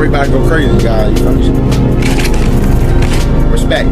we about to go crazy, guys. Respect.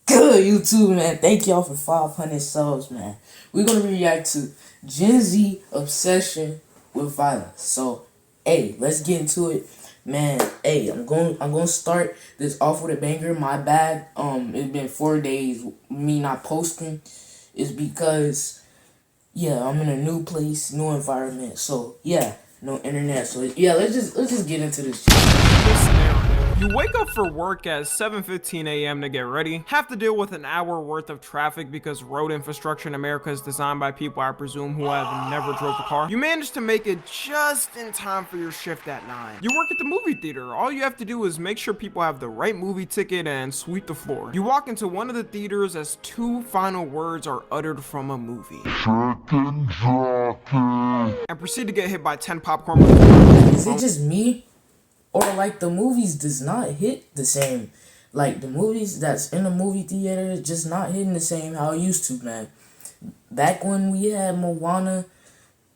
Good YouTube, man. Thank y'all for 500 subs, man. We're gonna react to Gen Z obsession with violence. So, hey, let's get into it, man. Hey, I'm gonna start this off with a banger. My bad. It's been 4 days me not posting. Is because I'm in a new place, new environment. So no internet. So let's just get into this shit. You wake up for work at 7:15 a.m. to get ready, have to deal with an hour worth of traffic because road infrastructure in America is designed by people, I presume, who have never drove a car. You manage to make it just in time for your shift at 9. You work at the movie theater. All you have to do is make sure people have the right movie ticket and sweep the floor. You walk into one of the theaters as 2 final words are uttered from a movie. Chicken jockey. And proceed to get hit by 10 popcorn. Is it just me? Or like the movies does not hit the same. Like the movies that's in the movie theater is just not hitting the same how it used to, man. Back when we had Moana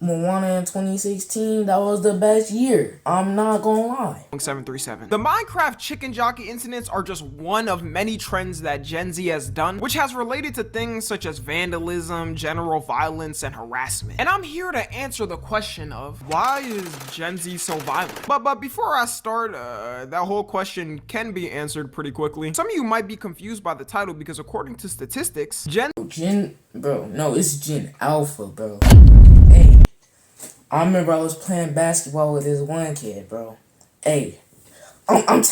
in 2016, that was the best year. I'm not gonna lie. 737. The Minecraft chicken jockey incidents are just one of many trends that Gen Z has done, which has related to things such as vandalism, general violence, and harassment. And I'm here to answer the question of why is Gen Z so violent? But before I start, that whole question can be answered pretty quickly. Some of you might be confused by the title because according to statistics, It's Gen Alpha, bro. Hey. I remember I was playing basketball with this one kid, bro. Hey, I'm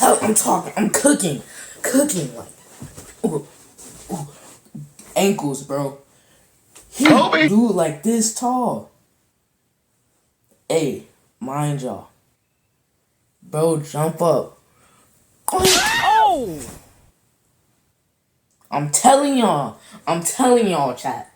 cooking, like, ankles, bro. He grew like this tall. Hey, mind y'all, bro, jump up. oh! I'm telling y'all, chat.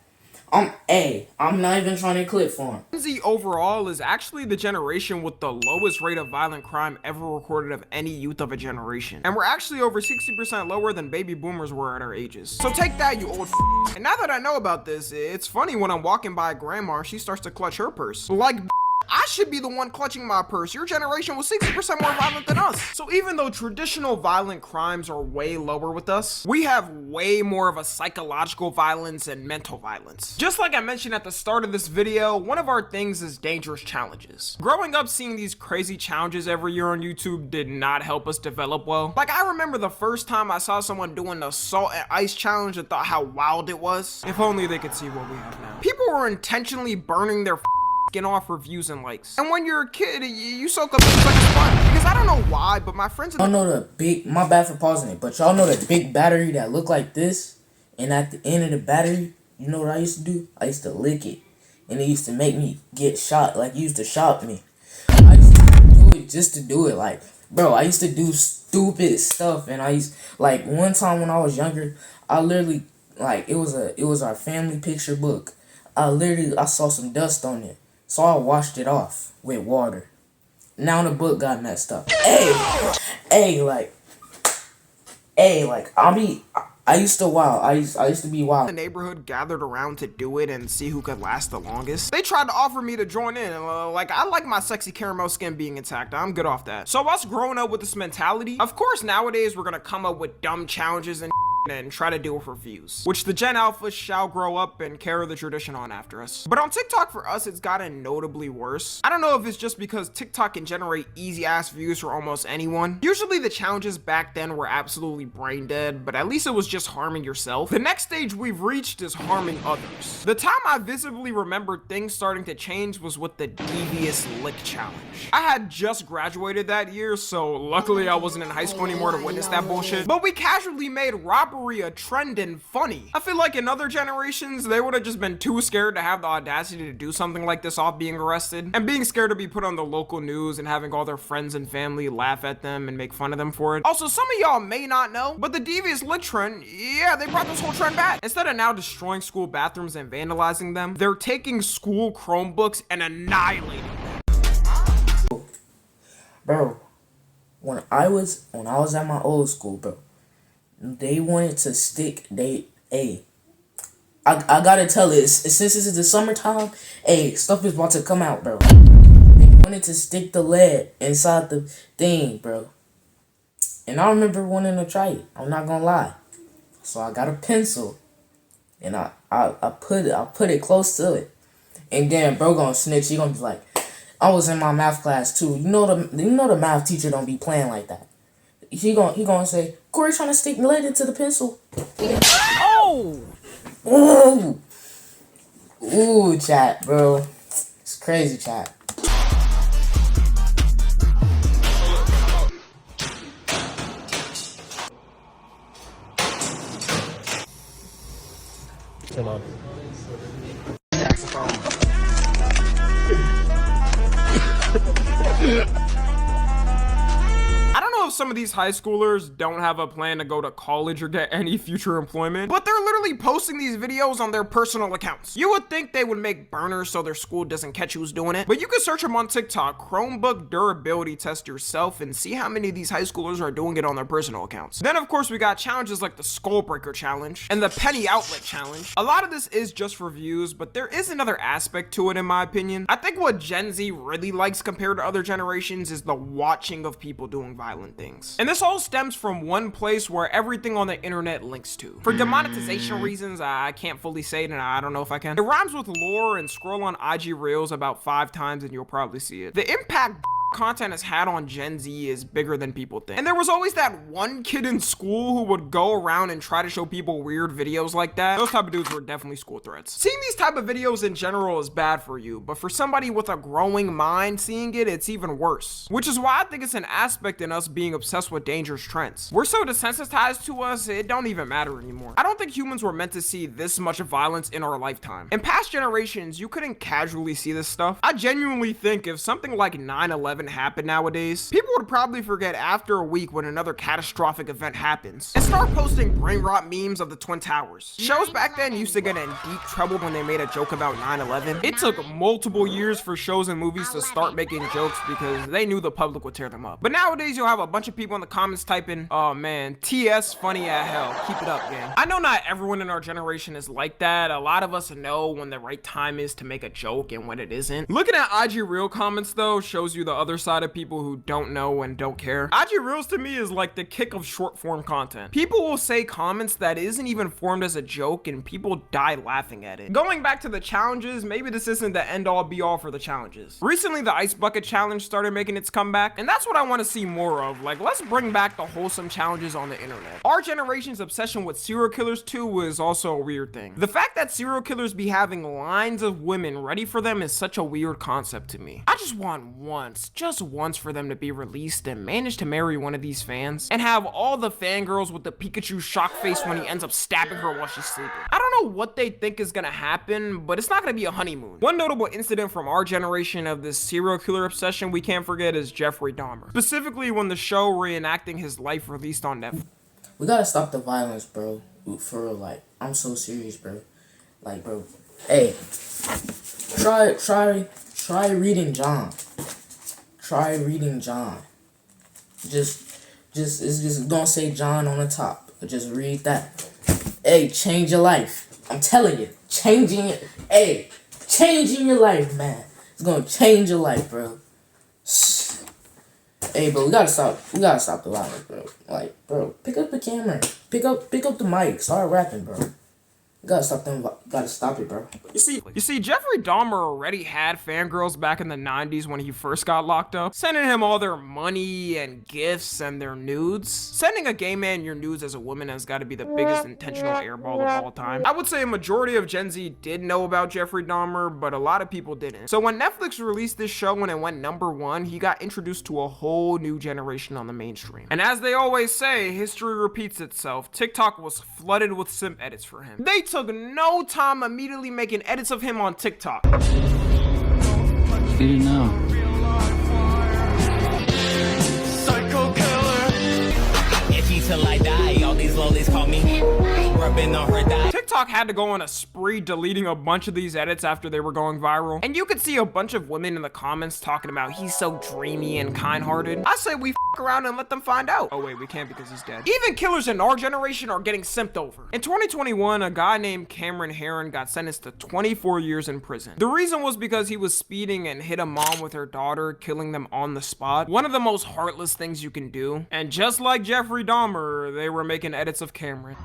I'm not even trying to clip for him. Gen Z overall is actually the generation with the lowest rate of violent crime ever recorded of any youth of a generation. And we're actually over 60% lower than baby boomers were at our ages. So take that, you old f***. And now that I know about this, it's funny when I'm walking by grandma, she starts to clutch her purse. Like, I should be the one clutching my purse. Your generation was 60% more violent than us. So even though traditional violent crimes are way lower with us, we have way more of a psychological violence and mental violence. Just like I mentioned at the start of this video, one of our things is dangerous challenges. Growing up seeing these crazy challenges every year on YouTube did not help us develop well. Like, I remember the first time I saw someone doing the salt and ice challenge and thought how wild it was. If only they could see what we have now. People were intentionally burning their skin off for views and likes. And when you're a kid, you soak up things like a sponge. Because I don't know why, but my friends... Y'all know the big... My bad for pausing it, but y'all know the big battery that looked like this? And at the end of the battery, you know what I used to do? I used to lick it. And it used to make me get shot. Like, you used to shot me. I used to do it just to do it. Like, bro, I used to do stupid stuff. And like, one time when I was younger, I literally... Like, it was our family picture book. I saw some dust on it. So I washed it off with water. Now the book got messed up. I used to be wild. The neighborhood gathered around to do it and see who could last the longest. They tried to offer me to join in. Like, I like my sexy caramel skin being intact. I'm good off that. So us growing up with this mentality, of course nowadays we're gonna come up with dumb challenges and try to do it for views, which the Gen Alphas shall grow up and carry the tradition on after us. But on TikTok for us, it's gotten notably worse. I don't know if it's just because TikTok can generate easy ass views for almost anyone. Usually the challenges back then were absolutely brain dead, but at least it was just harming yourself. The next stage we've reached is harming others. The time I visibly remembered things starting to change was with the devious lick challenge. I had just graduated that year, so luckily I wasn't in high school anymore to witness that bullshit. But we casually made robbery a trend and funny. I feel like in other generations, they would have just been too scared to have the audacity to do something like this off being arrested, and being scared to be put on the local news and having all their friends and family laugh at them and make fun of them for it. Also, some of y'all may not know, but the devious lick trend, yeah, they brought this whole trend back. Instead of now destroying school bathrooms and vandalizing them, they're taking school Chromebooks and annihilating them. Bro, when I was at my old school, bro, they wanted to stick I gotta tell it, since this is the summertime, hey, stuff is about to come out, bro. They wanted to stick the lead inside the thing, bro. And I remember wanting to try it. I'm not gonna lie. So I got a pencil, and I put it close to it, and then bro gonna snitch. He gonna be like, I was in my math class too. You know the math teacher don't be playing like that. He gonna say, Corey trying to stick lead into the pencil. Oh! Ooh. Ooh, chat, bro. It's crazy, chat. Come on. I don't know if some of these high schoolers don't have a plan to go to college or get any future employment, but they're literally posting these videos on their personal accounts. You would think they would make burners so their school doesn't catch who's doing it, but you can search them on TikTok, Chromebook durability test yourself, and see how many of these high schoolers are doing it on their personal accounts. Then of course we got challenges like the Skull Breaker Challenge and the Penny Outlet Challenge. A lot of this is just for views, but there is another aspect to it in my opinion. I think what Gen Z really likes compared to other generations is the watching of people doing violent things. And this all stems from one place where everything on the internet links to. For demonetization reasons, I can't fully say it and I don't know if I can. It rhymes with lore, and scroll on IG Reels about 5 times and you'll probably see it. The impact content has had on Gen Z is bigger than people think. And there was always that one kid in school who would go around and try to show people weird videos like that. Those type of dudes were definitely school threats. Seeing these type of videos in general is bad for you, but for somebody with a growing mind seeing it, it's even worse. Which is why I think it's an aspect in us being obsessed with dangerous trends. We're so desensitized to us, it don't even matter anymore. I don't think humans were meant to see this much violence in our lifetime. In past generations, you couldn't casually see this stuff. I genuinely think if something like 9/11 happen nowadays, people would probably forget after a week when another catastrophic event happens and start posting brain rot memes of the Twin Towers. Shows back then used to get in deep trouble when they made a joke about 9/11. It took multiple years for shows and movies to start making jokes because they knew the public would tear them up. But nowadays you'll have a bunch of people in the comments typing, oh man, TS funny as hell, keep it up, gang. I know not everyone in our generation is like that. A lot of us know when the right time is to make a joke and when it isn't. Looking at IG Reel comments though shows you the other side of people who don't know and don't care. IG Reels to me is like the kick of short form content. People will say comments that isn't even formed as a joke and people die laughing at it. Going back to the challenges, maybe this isn't the end all be all for the challenges. Recently the Ice Bucket Challenge started making its comeback, and that's what I want to see more of. Like, let's bring back the wholesome challenges on the internet. Our generation's obsession with serial killers too is also a weird thing. The fact that serial killers be having lines of women ready for them is such a weird concept to me. I just want just once for them to be released and manage to marry one of these fans and have all the fangirls with the Pikachu shock face when he ends up stabbing her while she's sleeping. I don't know what they think is gonna happen, but it's not gonna be a honeymoon. One notable incident from our generation of this serial killer obsession we can't forget is Jeffrey Dahmer. Specifically when the show reenacting his life released on Netflix. We gotta stop the violence, bro. For real, like, I'm so serious, bro. Like, bro, hey, try reading John. Try reading John. Just don't say John on the top. Just read that. Hey, change your life. I'm telling you, changing your life, man. It's gonna change your life, bro. Hey, bro, we gotta stop the violence, bro. Like, bro, pick up the camera. Pick up the mic. Start rapping, bro. Gotta stop it, bro. You see, Jeffrey Dahmer already had fangirls back in the 90s when he first got locked up, sending him all their money and gifts and their nudes. Sending a gay man your nudes as a woman has got to be the biggest intentional airball of all time. I would say a majority of Gen Z did know about Jeffrey Dahmer, but a lot of people didn't. So when Netflix released this show and it went #1, he got introduced to a whole new generation on the mainstream. And as they always say, history repeats itself. TikTok was flooded with simp edits for him. They took no time immediately making edits of him on TikTok. Didn't know. Psycho killer. Itchy till I die. All these lollies call me rubbing on her thigh. TikTok had to go on a spree deleting a bunch of these edits after they were going viral. And you could see a bunch of women in the comments talking about he's so dreamy and kind-hearted. I say we f around and let them find out. Oh wait, we can't because he's dead. Even killers in our generation are getting simped over. In 2021, a guy named Cameron Herron got sentenced to 24 years in prison. The reason was because he was speeding and hit a mom with her daughter, killing them on the spot. One of the most heartless things you can do. And just like Jeffrey Dahmer, they were making edits of Cameron.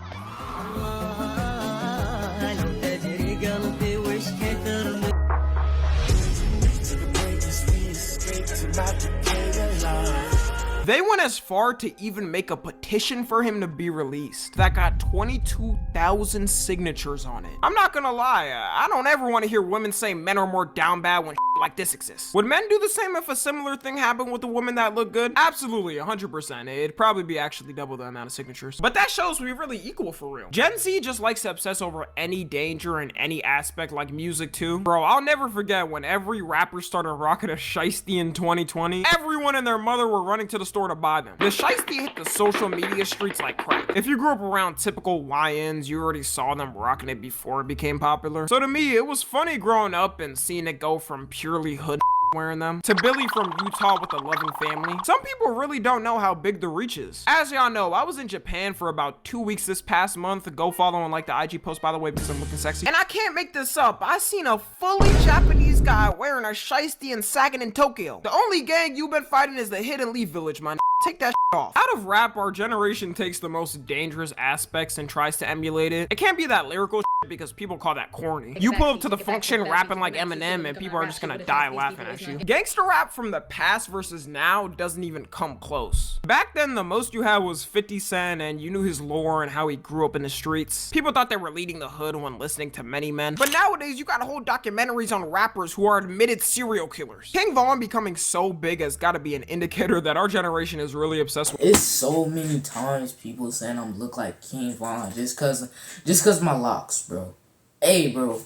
They went as far to even make a petition for him to be released that got 22,000 signatures on it. I'm not gonna lie, I don't ever want to hear women say men are more down bad when like this exists. Would men do the same if a similar thing happened with a woman that looked good? Absolutely, 100%. It'd probably be actually double the amount of signatures. But that shows we really equal for real. Gen Z just likes to obsess over any danger in any aspect, like music too. Bro, I'll never forget when every rapper started rocking a shiesty in 2020. Everyone and their mother were running to the store to buy them. The shiesty hit the social media streets like crack. If you grew up around typical YNs, you already saw them rocking it before it became popular. So to me, it was funny growing up and seeing it go from purely hood wearing them to Billy from Utah with a loving family. Some people really don't know how big the reach is. As y'all know, I was in Japan for about 2 weeks this past month. Go follow on like the IG post, by the way, because I'm looking sexy. And I can't make this up, I seen a fully Japanese guy wearing a shiesty and sagging in Tokyo. The only gang you've been fighting is the Hidden Leaf Village, man. Take that off. Out of rap, our generation takes the most dangerous aspects and tries to emulate it. It can't be that lyrical because people call that corny. Exactly. You pull up to the function rapping like Eminem and people are just gonna die laughing at you. Gangster rap from the past versus now doesn't even come close. Back then, the most you had was 50 Cent and you knew his lore and how he grew up in the streets. People thought they were leading the hood when listening to Many Men. But nowadays, you got whole documentaries on rappers who are admitted serial killers. King Von becoming so big has gotta be an indicator that our generation is really obsessed with. It's so many times people saying I'm look like King Von just cause my locks, bro. Hey, bro.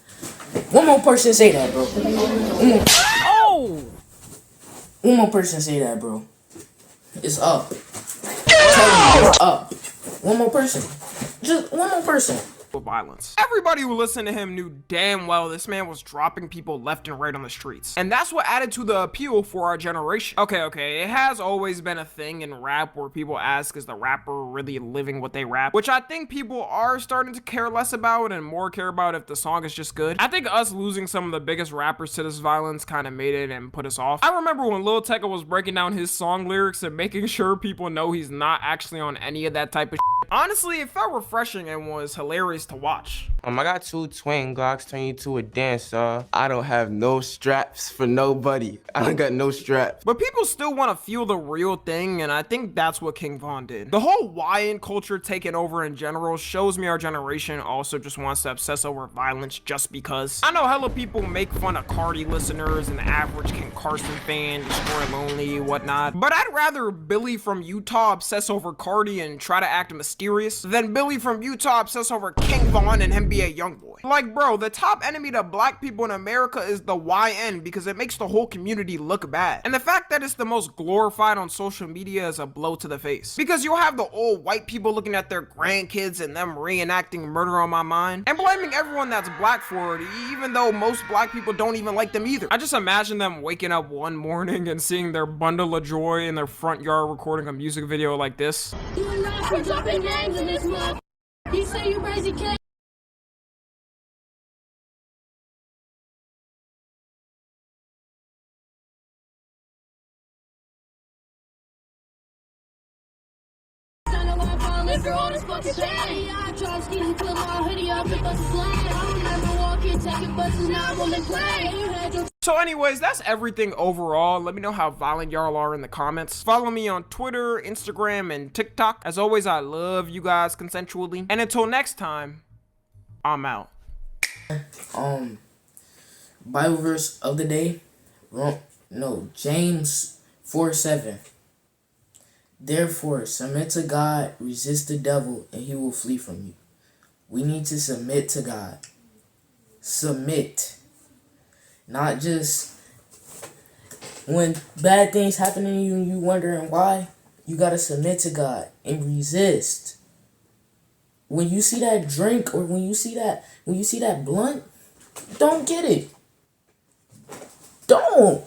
One more person say that, bro. One more person say that, bro. It's up. I'm telling you, it's up. One more person. Just one more person. Violence. Everybody who listened to him knew damn well this man was dropping people left and right on the streets. And that's what added to the appeal for our generation. Okay, it has always been a thing in rap where people ask, is the rapper really living what they rap? Which I think people are starting to care less about and more care about if the song is just good. I think us losing some of the biggest rappers to this violence kind of made it and put us off. I remember when Lil Tecca was breaking down his song lyrics and making sure people know he's not actually on any of that type of shit. Honestly, it felt refreshing and was hilarious to watch. I got 2 twin Glocks, turn you to a dancer. I don't have no straps for nobody. I don't got no straps. But people still want to feel the real thing, and I think that's what King Von did. The whole YN culture taking over in general shows me our generation also just wants to obsess over violence just because. I know hella people make fun of Cardi listeners and the average Ken Carson fan, Destroy Lonely, whatnot. But I'd rather Billy from Utah obsess over Cardi and try to act mysterious than Billy from Utah obsess over King Von and him be a young boy. Like, bro, the top enemy to black people in America is the YN because it makes the whole community look bad. And the fact that it's the most glorified on social media is a blow to the face. Because you'll have the old white people looking at their grandkids and them reenacting Murder on My Mind and blaming everyone that's black for it, even though most black people don't even like them either. I just imagine them waking up one morning and seeing their bundle of joy in their front yard recording a music video like this. You are not for dropping names in this month. You say you crazy kid. If you're on this fucking shit, I try to skin put my hoodie up and bust a flag. I remember walking, taking buses, now I'm on the plane. So anyways, that's everything overall. Let me know how violent y'all are in the comments. Follow me on Twitter, Instagram, and TikTok. As always, I love you guys consensually. And until next time, I'm out. Bible verse of the day. James 4:7. Therefore, submit to God, resist the devil, and he will flee from you. We need to submit to God. Submit. Not just when bad things happen to you and you wondering why. You got to submit to God and resist. when you see that drink or when you see that blunt, don't get it. Don't.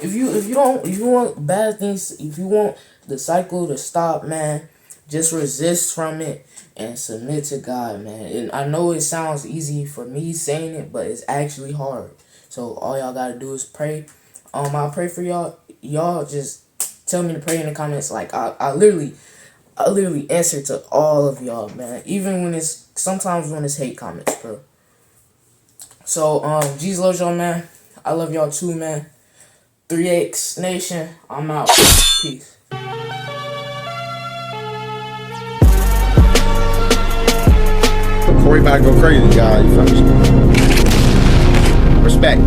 If you want bad things, if you want the cycle to stop, man, just resist from it and submit to God, man. And I know it sounds easy for me saying it, but it's actually hard. So all y'all gotta do is pray. I pray for y'all. Y'all just tell me to pray in the comments. Like I literally answer to all of y'all, man. Even when sometimes when it's hate comments, bro. So Jesus loves y'all, man. I love y'all too, man. 3X Nation, I'm out. Peace. Corey about to go crazy, y'all. You feel me? Respect.